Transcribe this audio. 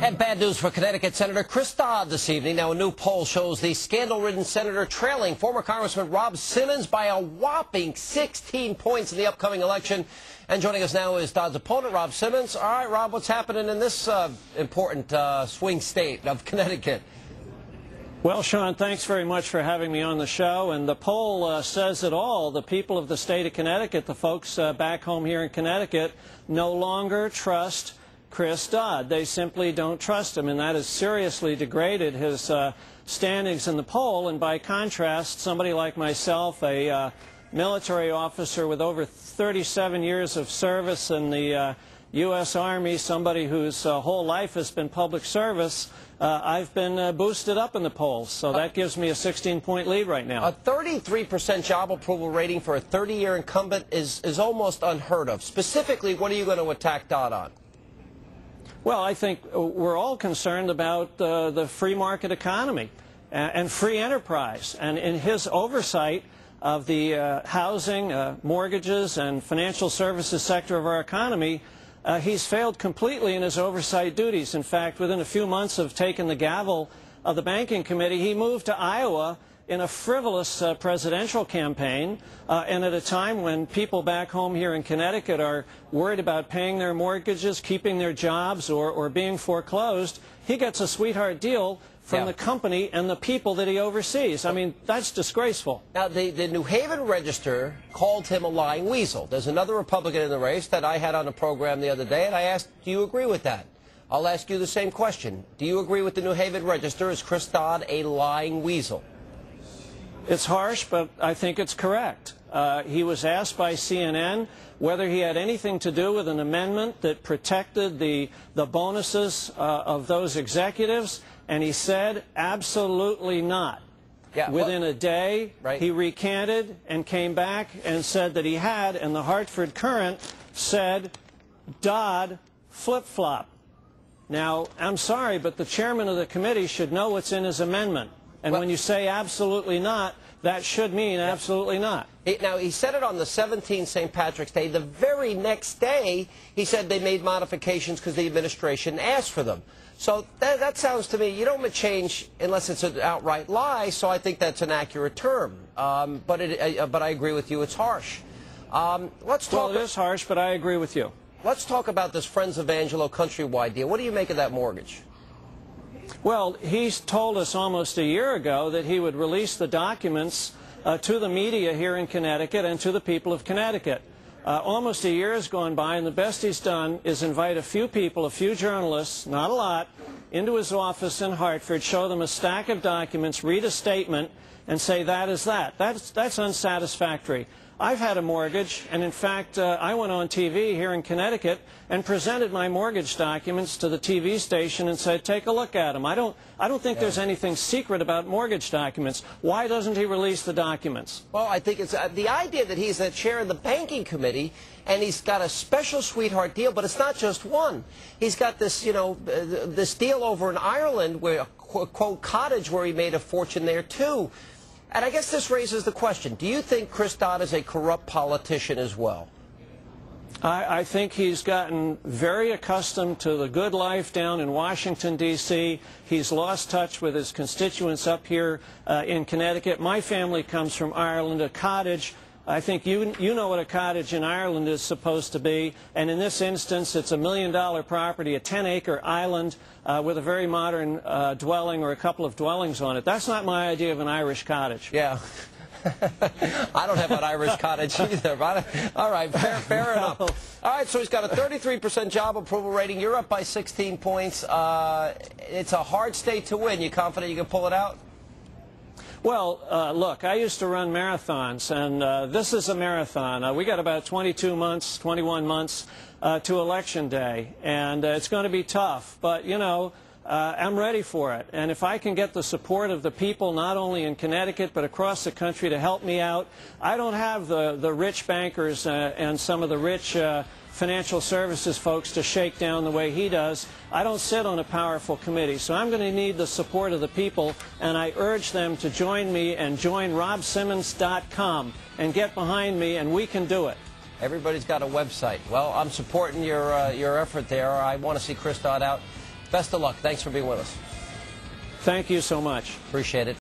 And bad news for Connecticut Senator Chris Dodd this evening. Now, a new poll shows the scandal-ridden senator trailing former Congressman Rob Simmons by a whopping 16 points in the upcoming election. And joining us now is Dodd's opponent, Rob Simmons. All right, Rob, what's happening in this important swing state of Connecticut? Well, Sean, thanks very much for having me on the show. And the poll says it all. The people of the state of Connecticut, the folks back home here in Connecticut, no longer trust Chris Dodd. They simply don't trust him, and that has seriously degraded his standings in the poll. And by contrast, somebody like myself, a military officer with over 37 years of service in the U.S. Army, somebody whose whole life has been public service, I've been boosted up in the polls. So that gives me a 16-point lead right now. A 33% job approval rating for a 30-year incumbent is almost unheard of. Specifically, what are you going to attack Dodd on? Well, I think we're all concerned about the free market economy and free enterprise. And in his oversight of the housing, mortgages, and financial services sector of our economy, he's failed completely in his oversight duties. In fact, within a few months of taking the gavel of the Banking Committee, he moved to Iowa in a frivolous presidential campaign, and at a time when people back home here in Connecticut are worried about paying their mortgages, keeping their jobs, or being foreclosed, he gets a sweetheart deal from the company and the people that he oversees. I mean, that's disgraceful. Now, the New Haven Register called him a lying weasel. There's another Republican in the race that I had on the program the other day, and I asked, do you agree with that? I'll ask you the same question. Do you agree with the New Haven Register? Is Chris Dodd a lying weasel? It's harsh, but I think it's correct. He was asked by CNN whether he had anything to do with an amendment that protected the bonuses of those executives, and he said absolutely not. Yeah, Within a day, he recanted and came back and said that he had, and the Hartford Courant said, Dodd flip-flop. Now, I'm sorry, but the chairman of the committee should know what's in his amendment. And when you say absolutely not, that should mean absolutely not. Now, he said it on the 17th, St. Patrick's Day. The very next day, he said they made modifications because the administration asked for them. So that sounds to me, you don't change unless it's an outright lie, so I think that's an accurate term. But I agree with you, it's harsh. Let's talk. Well, it is harsh, but I agree with you. Let's talk about this Friends of Angelo Countrywide deal. What do you make of that mortgage? Well, he's told us almost a year ago that he would release the documents to the media here in Connecticut and to the people of Connecticut. Almost a year has gone by, and the best he's done is invite a few people, a few journalists, not a lot, into his office in Hartford, show them a stack of documents, read a statement, and say that is that. That's unsatisfactory. I've had a mortgage, and in fact, I went on TV here in Connecticut and presented my mortgage documents to the TV station and said, take a look at them. I don't think there's anything secret about mortgage documents. Why doesn't he release the documents? Well, I think it's the idea that he's the chair of the Banking Committee and he's got a special sweetheart deal, but it's not just one. He's got this, this deal over in Ireland, where, quote, cottage where he made a fortune there, too. And I guess this raises the question, do you think Chris Dodd is a corrupt politician as well? I think he's gotten very accustomed to the good life down in Washington, D.C. He's lost touch with his constituents up here in Connecticut. My family comes from Ireland, a cottage. I think you know what a cottage in Ireland is supposed to be, and in this instance it's $1 million property, a 10-acre island with a very modern dwelling or a couple of dwellings on it. That's not my idea of an Irish cottage. Yeah. I don't have an Irish cottage either. All right, fair enough. All right, so he's got a 33% job approval rating. You're up by 16 points. It's a hard state to win. You confident you can pull it out? Well, look, I used to run marathons, and this is a marathon. We got about 21 months to Election Day, and it's going to be tough. But, I'm ready for it. And if I can get the support of the people, not only in Connecticut, but across the country to help me out, I don't have the rich bankers and some of the rich financial services folks to shake down the way he does. I don't sit on a powerful committee, so I'm going to need the support of the people, and I urge them to join me and join robsimmons.com and get behind me, and we can do it. Everybody's got a website. Well, I'm supporting your effort there. I want to see Chris Dodd out. Best of luck. Thanks for being with us. Thank you so much. Appreciate it.